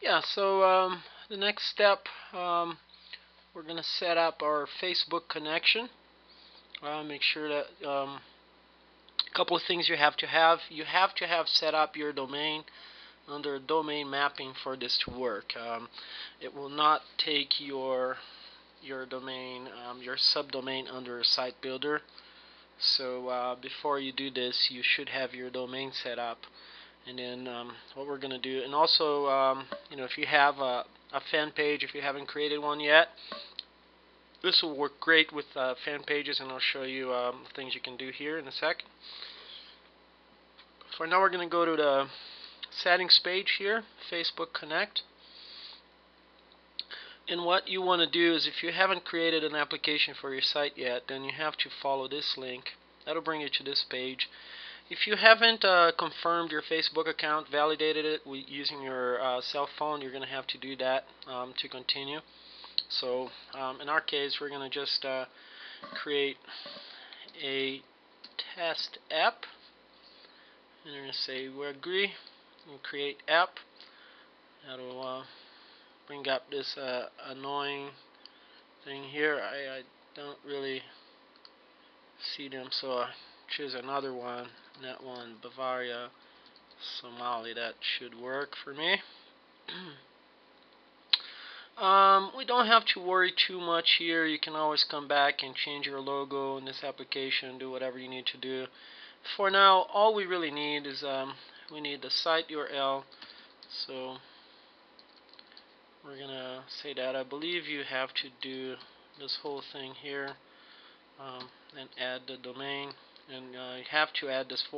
Yeah, so the next step, we're going to set up our Facebook connection. Make sure that a couple of things you have to have. You have to have set up your domain under domain mapping for this to work. It will not take your domain, your subdomain under Site Builder. So before you do this, you should have your domain set up. And then what we're going to do, and also if you have a fan page, if you haven't created one yet, this will work great with fan pages, and I'll show you things you can do here in a second. For now, we're going to go to the settings page here, Facebook Connect. And what you want to do is, if you haven't created an application for your site yet, then you have to follow this link. That'll bring you to this page. If you haven't confirmed your Facebook account, validated it using your cell phone, you're going to have to do that to continue. So in our case, we're going to just create a test app. And we're going to say we agree and create app. That'll bring up this annoying thing here. I don't really see them, so I choose another one. That one, Bavaria Somali. That should work for me. We don't have to worry too much here. You can always come back and change your logo in this application, do whatever you need to do. For now, all we really need is we need the site URL. So we're gonna say that I believe you have to do this whole thing here and add the domain, and you have to add this /.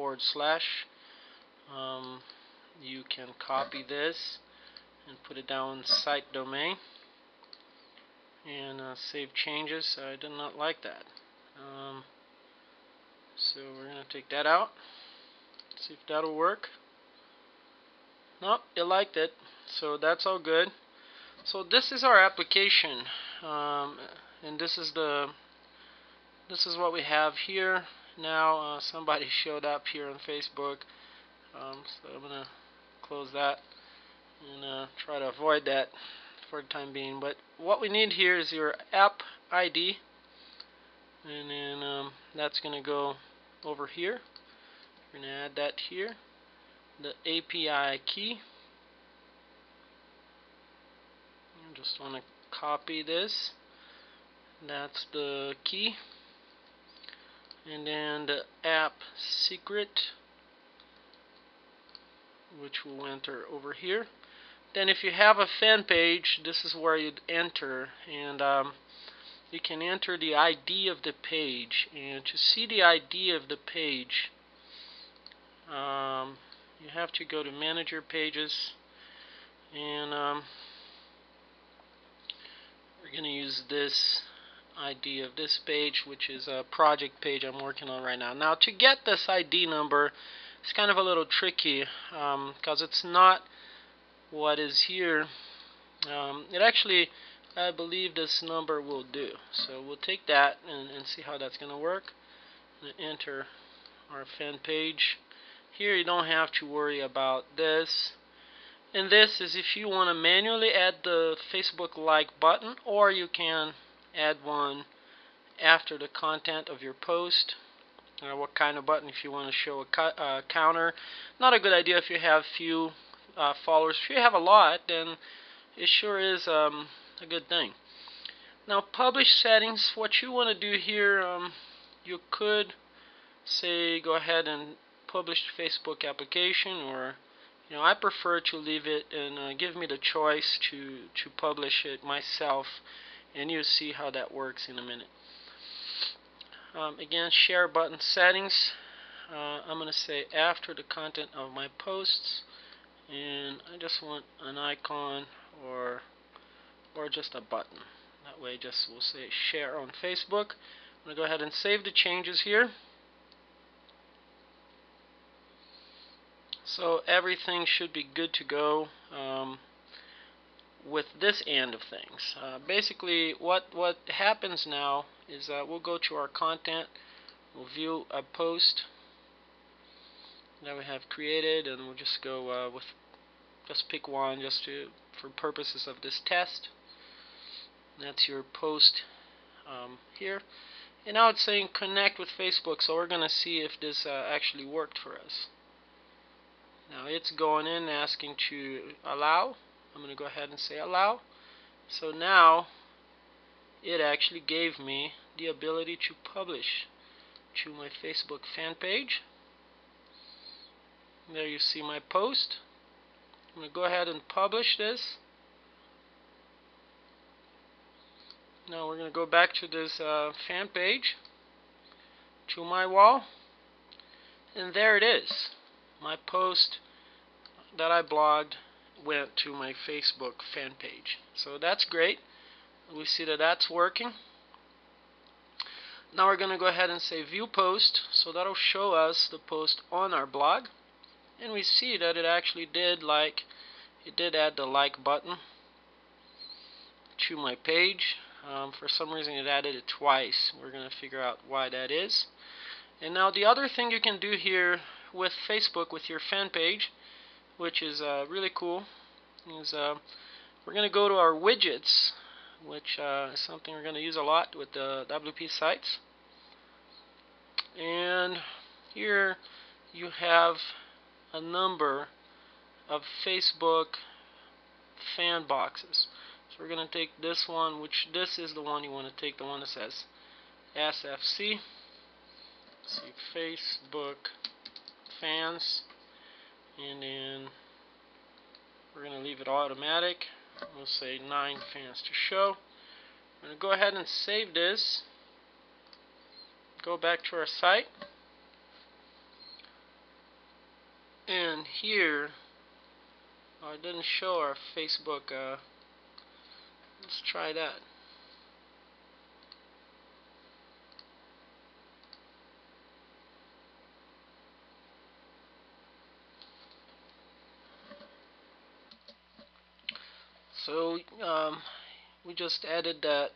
You can copy this and put it down site domain and save changes. I did not like that. So we're going to take that out. See if that'll work. Nope, it liked it. So that's all good. So this is our application, and this is what we have here. Now somebody showed up here on Facebook, so I'm gonna close that and try to avoid that for the time being. But what we need here is your app ID, and then that's gonna go over here. We're gonna add that here, the API key. I just want to copy this. That's the key, and then the app secret, which we'll enter over here. Then if you have a fan page, this is where you'd enter, and you can enter the ID of the page. And to see the ID of the page, you have to go to Manager Pages, and we're going to use this ID of this page, which is a project page I'm working on right now. Now, to get this ID number, it's kind of a little tricky because it's not what is here. It actually, I believe this number will do. So we'll take that and see how that's going to work. Enter our fan page. Here you don't have to worry about this. And this is if you want to manually add the Facebook like button, or you can add one after the content of your post. What kind of button? If you want to show a counter. Not a good idea if you have few followers. If you have a lot, then it sure is a good thing. Now, publish settings. What you want to do here, you could say go ahead and publish the Facebook application, or I prefer to leave it and give me the choice to publish it myself, and you'll see how that works in a minute. Again, share button settings. I'm going to say after the content of my posts, and I just want an icon or just a button. That way, just we'll say share on Facebook. I'm going to go ahead and save the changes here. So everything should be good to go with this end of things. Basically, what happens now is we'll go to our content, we'll view a post that we have created, and we'll just go with just pick one for purposes of this test. That's your post here. And now it's saying connect with Facebook, so we're going to see if this actually worked for us. Now it's going in asking to allow. I'm going to go ahead and say allow. So now it actually gave me the ability to publish to my Facebook fan page. There you see my post. I'm going to go ahead and publish this. Now we're going to go back to this fan page, to my wall, and there it is. My post that I blogged went to my Facebook fan page. So that's great. We see that that's working. Now we're going to go ahead and say view post, so that'll show us the post on our blog, and we see that it actually did add the like button to my page. For some reason it added it twice. We're going to figure out why that is. And now the other thing you can do here with Facebook, with your fan page, which is really cool, is we're going to go to our widgets, which is something we're going to use a lot with the WP sites. And here you have a number of Facebook fan boxes. So we're going to take this one, which this is the one you want to take, the one that says SFC. Let's see, Facebook fans, and then we're going to leave it automatic. We'll say 9 fans to show. I'm going to go ahead and save this. Go back to our site, and here it didn't show our Facebook. Let's try that. So we just added that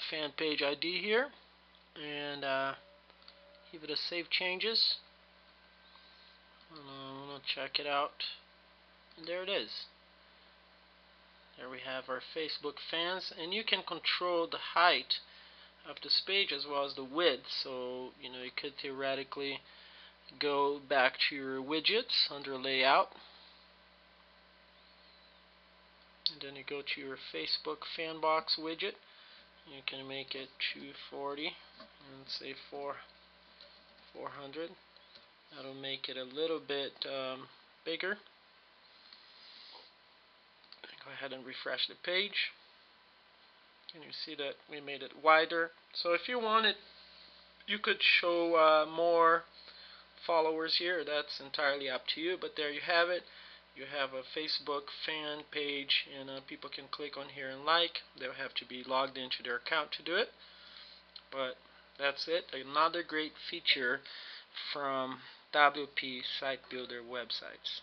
fan page ID here, and give it a save changes. I'm going to check it out, and there it is. There we have our Facebook fans, and you can control the height of this page as well as the width. So you could theoretically go back to your widgets under layout, and then you go to your Facebook fan box widget. You can make it 240 and say 400. That'll make it a little bit bigger. Go ahead and refresh the page, and you see that we made it wider. So if you wanted, you could show more followers here. That's entirely up to you, but there you have it. You have a Facebook fan page, and people can click on here and like. They'll have to be logged into their account to do it, but that's it. Another great feature from WP Site Builder websites.